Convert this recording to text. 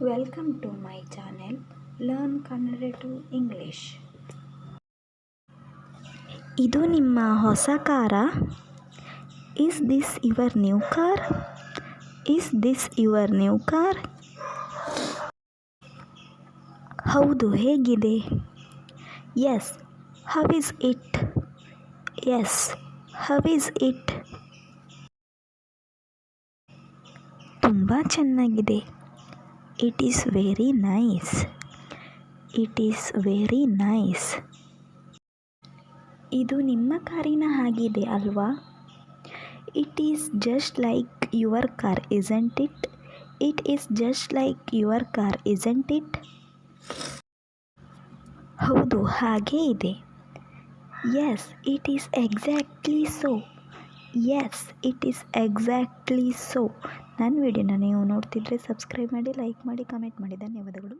Welcome to my channel learn Kannada to English. ಇದು ನಿಮ್ಮ ಹೊಸ ಕಾರಾ? Is this your new car? Is this your new car? ಹೌದು, ಹೇಗಿದೆ? Yes, how is it? Yes, how is it? ತುಂಬ ಚೆನ್ನಾಗಿದೆ. It is very nice. It is very nice. ಇದು ನಿಮ್ಮ ಕಾರಿನ ಹಾಗಿದೆ ಅಲ್ವಾ? It is just like your car, isn't it? It is just like your car, isn't it? ಹೌದು, ಹಾಗೇ ಇದೆ. Yes, it is exactly so. Yes, it is exactly so. ನನ್ನ ವಿಡಿಯೋನ ನೀವು ನೋಡ್ತಿದ್ರೆ ಸಬ್ಸ್ಕ್ರೈಬ್ ಮಾಡಿ, ಲೈಕ್ ಮಾಡಿ, ಕಮೆಂಟ್ ಮಾಡಿ. ಧನ್ಯವಾದಗಳು.